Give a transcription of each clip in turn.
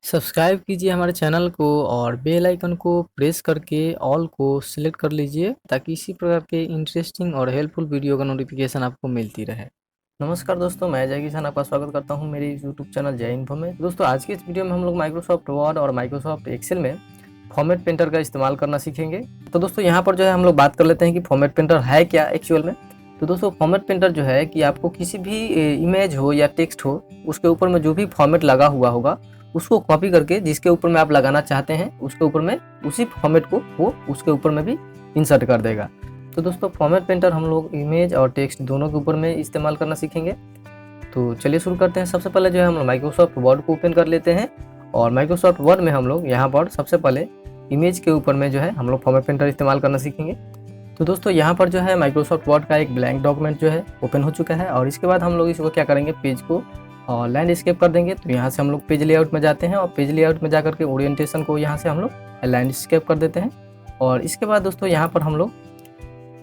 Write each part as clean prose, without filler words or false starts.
Subscribe कीजिए हमारे channel को और बेल आइकन को प्रेस करके ऑल को सिलेक्ट कर लीजिए ताकि इसी प्रकार के इंटरेस्टिंग और हेल्पफुल वीडियो का नोटिफिकेशन आपको मिलती रहे। नमस्कार दोस्तों, मैं जय किसान आपका स्वागत करता हूं मेरे यूट्यूब चैनल जय इन्फो में। दोस्तों आज की इस वीडियो में हम लोग माइक्रोसॉफ्ट वर्ड और माइक्रोसॉफ्ट एक्सेल में फॉर्मेट पेंटर का इस्तेमाल करना सीखेंगे। तो दोस्तों यहाँ पर जो है हम लोग बात कर लेते हैं कि फॉर्मेट पेंटर है क्या एक्चुअल में। तो दोस्तों फॉर्मेट पेंटर जो है कि आपको किसी भी इमेज हो या टेक्स्ट हो उसके ऊपर में जो भी फॉर्मेट लगा हुआ होगा उसको कॉपी करके जिसके ऊपर में आप लगाना चाहते हैं उसके ऊपर में उसी फॉर्मेट को वो उसके ऊपर में भी इंसर्ट कर देगा। तो दोस्तों फॉर्मेट पेंटर हम लोग इमेज और टेक्स्ट दोनों के ऊपर में इस्तेमाल करना सीखेंगे। तो चलिए शुरू करते हैं। सबसे पहले जो है हम लोग माइक्रोसॉफ्ट वर्ड को ओपन कर लेते हैं और माइक्रोसॉफ्ट वर्ड में हम लोग यहाँ पर सबसे पहले इमेज के ऊपर में जो है हम लोग फॉर्मेट पेंटर इस्तेमाल करना सीखेंगे। तो दोस्तों यहाँ पर जो है माइक्रोसॉफ्ट वर्ड का एक ब्लैंक डॉक्यूमेंट जो है ओपन हो चुका है और इसके बाद हम लोग इसको क्या करेंगे, पेज को और लैंडस्केप कर देंगे। तो यहाँ से हम लोग पेज लेआउट में जाते हैं और पेज लेआउट में जाकर के ओरिएंटेशन को यहाँ से हम लोग लैंडस्केप कर देते हैं। और इसके बाद दोस्तों यहाँ पर हम लोग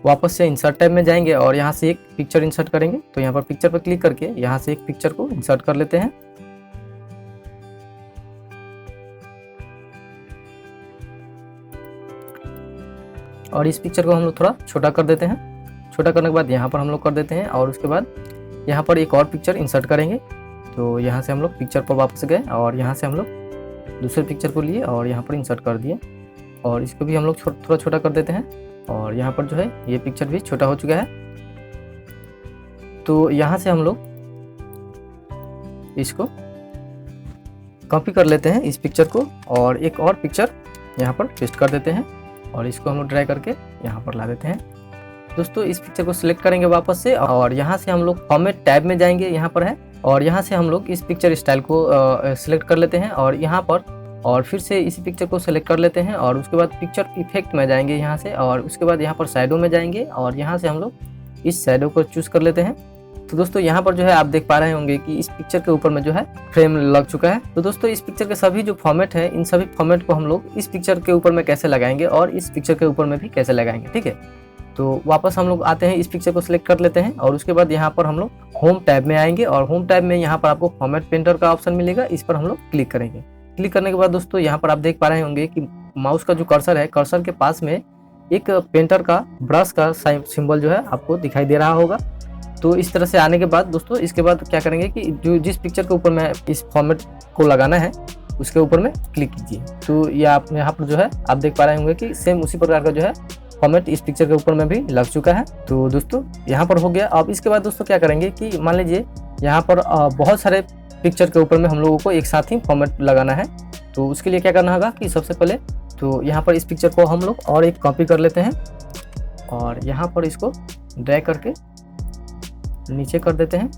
वापस से इंसर्ट टैब में जाएंगे और यहाँ से एक पिक्चर इंसर्ट करेंगे। तो यहाँ पर पिक्चर पर क्लिक करके यहाँ से एक पिक्चर को इंसर्ट कर लेते हैं। और इस पिक्चर को हम लोग थोड़ा छोटा कर देते हैं। छोटा करने के बाद यहाँ पर हम लोग कर देते हैं और उसके बाद यहाँ पर एक और पिक्चर इंसर्ट करेंगे। तो यहाँ से हम लोग पिक्चर पर वापस गए और यहाँ से हम लोग दूसरे पिक्चर को लिए और यहाँ पर इंसर्ट कर दिए और इसको भी हम लोग थोड़ा छोटा कर देते हैं। और यहाँ पर जो है ये पिक्चर भी छोटा हो चुका है। तो यहाँ से हम लोग इसको कॉपी कर लेते हैं इस पिक्चर को और एक और पिक्चर यहाँ पर पेस्ट कर देते हैं और इसको हम लोग ड्रैग करके यहाँ पर ला देते हैं। दोस्तों इस पिक्चर को सिलेक्ट करेंगे वापस से और यहाँ से हम लोग फॉर्मेट टैब में जाएंगे, यहाँ पर है और यहाँ से हम लोग इस पिक्चर स्टाइल को सिलेक्ट कर लेते हैं और यहाँ पर और फिर से इसी पिक्चर को सिलेक्ट कर लेते हैं और उसके बाद पिक्चर इफेक्ट में जाएंगे यहाँ से और उसके बाद यहाँ पर शैडो में जाएंगे और यहाँ से हम लोग इस शैडो को चूज कर लेते हैं। तो दोस्तों यहाँ पर जो है आप देख पा रहे होंगे कि इस पिक्चर के ऊपर में जो है फ्रेम लग चुका है। तो दोस्तों इस पिक्चर के सभी जो फॉर्मेट है इन सभी फॉर्मेट को हम लोग इस पिक्चर के ऊपर में कैसे लगाएंगे और इस पिक्चर के ऊपर में भी कैसे लगाएंगे, ठीक है। तो वापस हम लोग आते हैं, इस पिक्चर को सिलेक्ट कर लेते हैं और उसके बाद यहाँ पर हम लोग होम टैब में आएंगे और होम टैब में यहाँ पर आपको फॉर्मेट पेंटर का ऑप्शन मिलेगा, इस पर हम लोग क्लिक करेंगे। क्लिक करने के बाद दोस्तों यहाँ पर आप देख पा रहे होंगे कि माउस का जो कर्सर है, कर्सर के पास में एक पेंटर का ब्रश का सिंबल जो है आपको दिखाई दे रहा होगा। तो इस तरह से आने के बाद दोस्तों इसके बाद क्या करेंगे कि जो जिस पिक्चर के ऊपर में इस फॉर्मेट को लगाना है उसके ऊपर में क्लिक कीजिए। तो ये आप यहाँ पर जो है आप देख पा रहे होंगे कि सेम उसी प्रकार का जो है फॉर्मेट इस पिक्चर के ऊपर में भी लग चुका है। तो दोस्तों यहाँ पर हो गया। अब इसके बाद दोस्तों क्या करेंगे कि मान लीजिए यहाँ पर बहुत सारे पिक्चर के ऊपर में हम लोगों को एक साथ ही फॉर्मेट लगाना है। तो उसके लिए क्या करना होगा कि सबसे पहले तो यहाँ पर इस पिक्चर को हम लोग और एक कॉपी कर लेते हैं और यहाँ पर इसको ड्रैग करके नीचे कर देते हैं।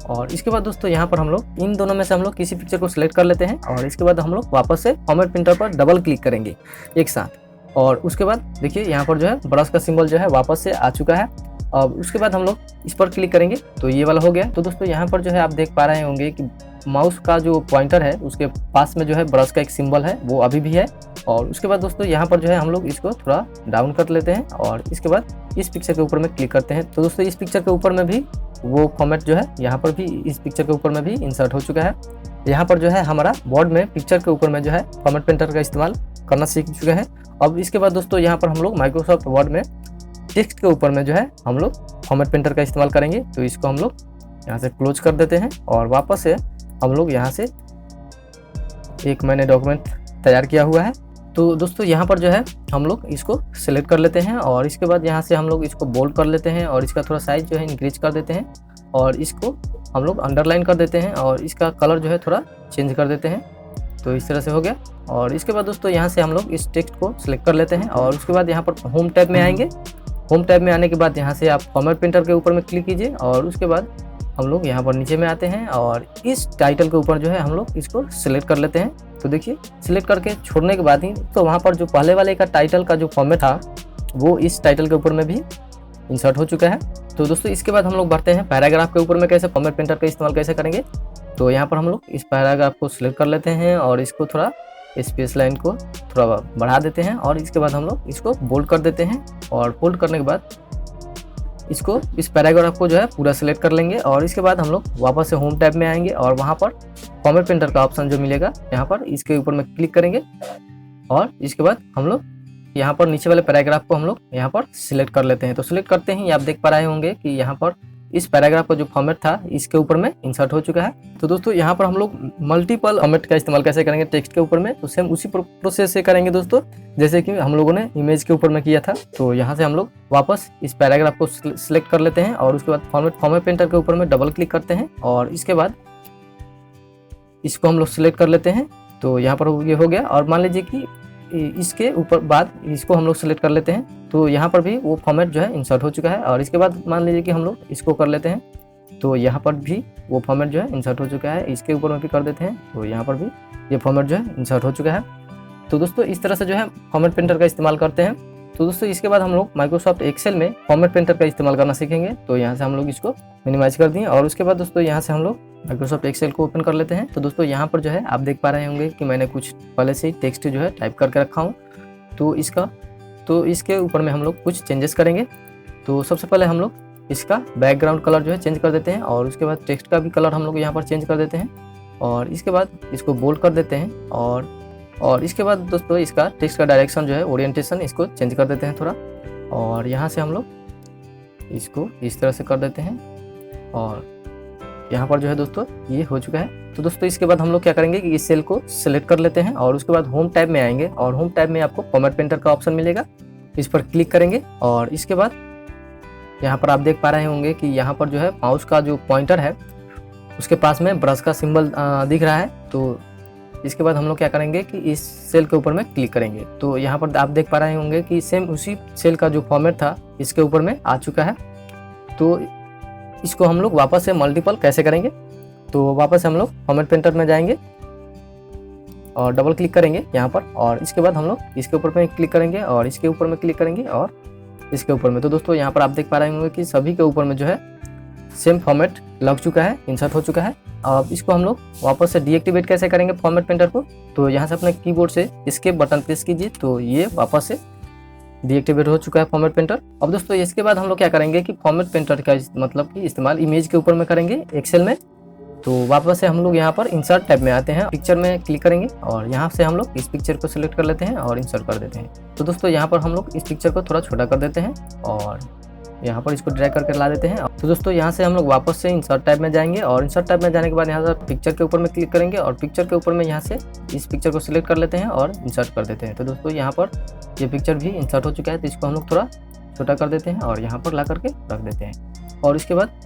और इसके बाद दोस्तों यहाँ पर हम लोग इन दोनों में से हम लोग किसी पिक्चर को सिलेक्ट कर लेते हैं और इसके बाद हम लोग वापस से फॉर्मेट प्रिंटर पर डबल क्लिक करेंगे एक साथ। और उसके बाद देखिए यहाँ पर जो है ब्रश का सिंबल जो है वापस से आ चुका है। अब उसके बाद हम लोग इस पर क्लिक करेंगे तो ये वाला हो गया। तो दोस्तों यहाँ पर जो है आप देख पा रहे होंगे कि माउस का जो पॉइंटर है उसके पास में जो है ब्रश का एक सिंबल है वो अभी भी है। और उसके बाद दोस्तों यहाँ पर जो है हम लोग इसको थोड़ा डाउन कर लेते हैं और इसके बाद इस पिक्चर के ऊपर में क्लिक करते हैं। तो दोस्तों इस पिक्चर के ऊपर में भी वो फॉर्मेट जो है यहाँ पर भी इस पिक्चर के ऊपर में भी इंसर्ट हो चुका है। यहाँ पर जो है हमारा वर्ड में पिक्चर के ऊपर में जो है फॉर्मेट पेंटर का इस्तेमाल करना सीख चुका है। अब इसके बाद दोस्तों यहाँ पर हम लोग माइक्रोसॉफ्ट वर्ड में टेक्स्ट के ऊपर में जो है हम लोग फॉर्मेट पेंटर का इस्तेमाल करेंगे। तो इसको हम लोग यहाँ से क्लोज कर देते हैं और वापस से हम लोग यहाँ से एक मैंने डॉक्यूमेंट तैयार किया हुआ है। तो दोस्तों यहाँ पर जो है हम लोग इसको सिलेक्ट कर लेते हैं और इसके बाद यहाँ से हम लोग इसको बोल्ड कर लेते हैं और इसका थोड़ा साइज जो है इंक्रीज कर देते हैं और इसको हम लोग अंडरलाइन कर देते हैं और इसका कलर जो है थोड़ा चेंज कर देते हैं। तो इस तरह से हो गया। और इसके बाद दोस्तों यहाँ से हम लोग इस टेक्स्ट को सिलेक्ट कर लेते हैं और उसके बाद यहाँ पर होम टैब में आएंगे। होम टैब में आने के बाद यहाँ से आप फॉर्मेट प्रिंटर के ऊपर में क्लिक कीजिए और उसके बाद हम लोग यहाँ पर नीचे में आते हैं और इस टाइटल के ऊपर जो है हम लोग इसको सिलेक्ट कर लेते हैं। तो देखिए सिलेक्ट करके छोड़ने के बाद ही तो वहाँ पर जो पहले वाले का टाइटल का जो फॉर्मेट था वो इस टाइटल के ऊपर में भी इंसर्ट हो चुका है। तो दोस्तों इसके बाद हम लोग बढ़ते हैं पैराग्राफ के ऊपर में कैसे फॉर्मेट प्रिंटर का इस्तेमाल कैसे करेंगे। तो यहाँ पर हम लोग इस पैराग्राफ को सिलेक्ट कर लेते हैं और इसको थोड़ा स्पेस लाइन को थोड़ा बढ़ा देते हैं और इसके बाद हम लोग इसको बोल्ड कर देते हैं और बोल्ड करने के बाद इसको इस पैराग्राफ को जो है पूरा सिलेक्ट कर लेंगे और इसके बाद हम लोग वापस से होम टैब में आएंगे और वहाँ पर फॉर्मेट प्रिंटर का ऑप्शन जो मिलेगा यहाँ पर इसके ऊपर में क्लिक करेंगे और इसके बाद हम लोग यहाँ पर नीचे वाले पैराग्राफ को हम लोग यहाँ पर सिलेक्ट कर लेते हैं। तो सिलेक्ट करते ही आप देख पा रहे होंगे कि यहाँ पर इस पैराग्राफ का जो फॉर्मेट था इसके ऊपर में इंसर्ट हो चुका है। तो दोस्तों यहाँ पर हम लोग मल्टीपल फॉर्मेट का इस्तेमाल कैसे करेंगे टेक्स्ट के ऊपर में, तो सेम उसी प्रोसेस से करेंगे दोस्तों जैसे कि हम लोगों ने इमेज के ऊपर में किया था। तो यहाँ से हम लोग वापस इस पैराग्राफ को सिलेक्ट कर लेते हैं और उसके बाद फॉर्मेट प्रिंटर के ऊपर में डबल क्लिक करते हैं और इसके बाद इसको हम लोग सिलेक्ट कर लेते हैं। तो यहाँ पर ये हो गया और मान लीजिए कि इसके ऊपर बाद इसको हम लोग सिलेक्ट कर लेते हैं। तो यहाँ पर भी वो फॉर्मेट जो है इंसर्ट हो चुका है और इसके बाद मान लीजिए कि हम लोग इसको कर लेते हैं। तो यहाँ पर भी वो फॉर्मेट जो है इंसर्ट हो चुका है, इसके ऊपर में भी कर देते हैं। तो यहाँ पर भी ये फॉर्मेट जो है इंसर्ट हो चुका है। तो दोस्तों इस तरह से जो है फॉर्मेट प्रिंटर का इस्तेमाल करते हैं। तो दोस्तों इसके बाद हम लोग माइक्रोसॉफ्ट एक्सेल में फॉर्मेट प्रिंटर का इस्तेमाल करना सीखेंगे। तो यहाँ से हम लोग इसको मिनिमाइज कर दिए और उसके बाद दोस्तों यहाँ से हम लोग माइक्रोसॉफ्ट एक्सेल को ओपन कर लेते हैं। तो दोस्तों यहाँ पर जो है आप देख पा रहे होंगे कि मैंने कुछ पहले से ही टेक्स्ट जो है टाइप करके रखा हूँ। तो इसके ऊपर में हम लोग कुछ चेंजेस करेंगे। तो सबसे पहले हम लोग इसका बैकग्राउंड कलर जो है चेंज कर देते हैं और उसके बाद टेक्स्ट का भी कलर हम लोग यहाँ पर चेंज कर देते हैं और इसके बाद इसको बोल्ड कर देते हैं और इसके बाद दोस्तों इसका टेक्स्ट का डायरेक्शन जो है ओरिएंटेशन इसको चेंज कर देते हैं थोड़ा और यहाँ से हम लोग इसको इस तरह से कर देते हैं और यहाँ पर जो है दोस्तों ये हो चुका है। तो दोस्तों इसके बाद हम लोग क्या करेंगे कि इस सेल को सिलेक्ट कर लेते हैं और उसके बाद होम टैब में आएंगे और होम टैब में आपको फॉर्मेट प्रिंटर का ऑप्शन मिलेगा, इस पर क्लिक करेंगे और इसके बाद यहाँ पर आप देख पा रहे होंगे कि यहाँ पर जो है माउस का जो पॉइंटर है उसके पास में ब्रश का सिंबल दिख रहा है। तो इसके बाद हम लोग क्या करेंगे कि इस सेल के ऊपर में क्लिक करेंगे। तो यहाँ पर आप देख पा रहे होंगे कि सेम उसी सेल का जो फॉर्मेट था इसके ऊपर में आ चुका है। तो इसको हम लोग वापस से मल्टीपल कैसे करेंगे, तो वापस से हम लोग फॉर्मेट प्रिंटर में जाएंगे और डबल क्लिक करेंगे यहाँ पर और इसके बाद हम लोग इसके ऊपर में क्लिक करेंगे और इसके ऊपर में क्लिक करेंगे और इसके ऊपर में। तो दोस्तों यहाँ पर आप देख पा रहे होंगे कि सभी के ऊपर में जो है सेम फॉर्मेट लग चुका है, इंसर्ट हो चुका है। अब इसको हम लोग वापस से डीएक्टिवेट कैसे करेंगे फॉर्मेट प्रिंटर को, तो यहाँ से अपने कीबोर्ड से एस्केप बटन प्रेस कीजिए। तो ये वापस से डीएक्टिवेट हो चुका है फॉर्मेट प्रिंटर। अब दोस्तों इसके बाद हम लोग क्या करेंगे कि फॉर्मेट प्रिंटर का मतलब कि इस्तेमाल इमेज के ऊपर में करेंगे एक्सेल में। तो वापस से हम लोग यहाँ पर इंसर्ट टैब में आते हैं, पिक्चर में क्लिक करेंगे और यहाँ से हम लोग इस पिक्चर को सिलेक्ट कर लेते हैं और इंसर्ट कर देते हैं। तो दोस्तों यहाँ पर हम लोग इस पिक्चर को थोड़ा छोटा कर देते हैं और यहाँ पर इसको ड्रैग करके ला देते हैं। तो दोस्तों यहाँ से हम लोग वापस से इंसर्ट टैब में जाएंगे और इंसर्ट टैब में जाने के बाद यहाँ से पिक्चर के ऊपर में क्लिक करेंगे और पिक्चर के ऊपर में यहाँ से इस पिक्चर को सिलेक्ट कर लेते हैं और इंसर्ट कर देते हैं। तो दोस्तों यहाँ पर ये पिक्चर भी इंसर्ट हो चुका है। तो इसको हम लोग थोड़ा छोटा कर देते हैं और यहाँ पर ला करके रख देते हैं और इसके बाद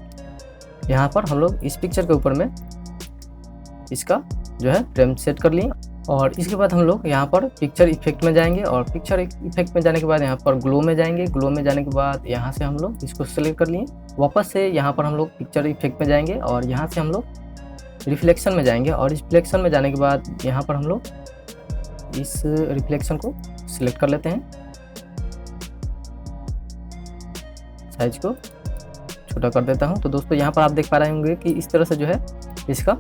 यहाँ पर हम लोग इस पिक्चर के ऊपर में इसका जो है फ्रेम सेट कर लिए और इसके बाद हम लोग यहाँ पर पिक्चर इफेक्ट में जाएंगे और पिक्चर इफेक्ट में जाने के बाद यहाँ पर ग्लो में जाएंगे। ग्लो में जाने के बाद यहाँ से हम लोग इसको सिलेक्ट कर लिए, वापस से यहाँ पर हम लोग पिक्चर इफेक्ट में जाएंगे और यहाँ से हम लोग रिफ्लेक्शन में जाएंगे और रिफ्लेक्शन में जाने के बाद यहाँ पर हम लोग इस रिफ्लेक्शन को सिलेक्ट कर लेते हैं, साइज को छोटा कर देता हूँ। तो दोस्तों यहाँ पर आप देख पा रहे होंगे कि इस तरह से जो है इसका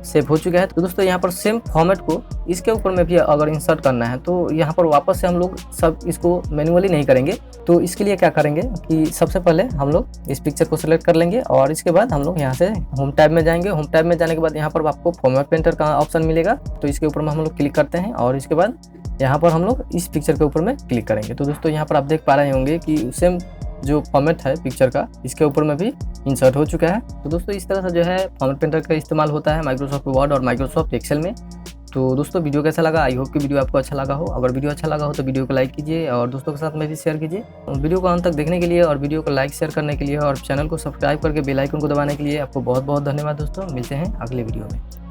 सेव हो चुका है। तो दोस्तों यहाँ पर सेम फॉर्मेट को इसके ऊपर में भी अगर इंसर्ट करना है तो यहाँ पर वापस से हम लोग सब इसको मैन्युअली नहीं करेंगे। तो इसके लिए क्या करेंगे कि सबसे पहले हम लोग इस पिक्चर को सिलेक्ट कर लेंगे और इसके बाद हम लोग यहाँ से होम टैब में जाएंगे। होम टैब में जाने के बाद यहाँ पर आपको फॉर्मेट प्रिंटर का ऑप्शन मिलेगा। तो इसके ऊपर में हम लोग क्लिक करते हैं और इसके बाद यहाँ पर हम लोग इस पिक्चर के ऊपर में क्लिक करेंगे। तो दोस्तों यहाँ पर आप देख पा रहे होंगे कि सेम जो फॉर्मेट है पिक्चर का इसके ऊपर में भी इंसर्ट हो चुका है। तो दोस्तों इस तरह से जो है फॉर्मेट प्रिंटर का इस्तेमाल होता है माइक्रोसॉफ्ट वर्ड और माइक्रोसॉफ्ट एक्सेल में। तो दोस्तों वीडियो कैसा लगा, आई होप कि वीडियो आपको अच्छा लगा हो। अगर वीडियो अच्छा लगा हो तो वीडियो को लाइक कीजिए और दोस्तों के साथ में भी शेयर कीजिए। वीडियो को अंत तक देखने के लिए और वीडियो को लाइक शेयर करने के लिए और चैनल को सब्सक्राइब करके बेल आइकन को दबाने के लिए आपको बहुत बहुत धन्यवाद दोस्तों। मिलते हैं अगले वीडियो में।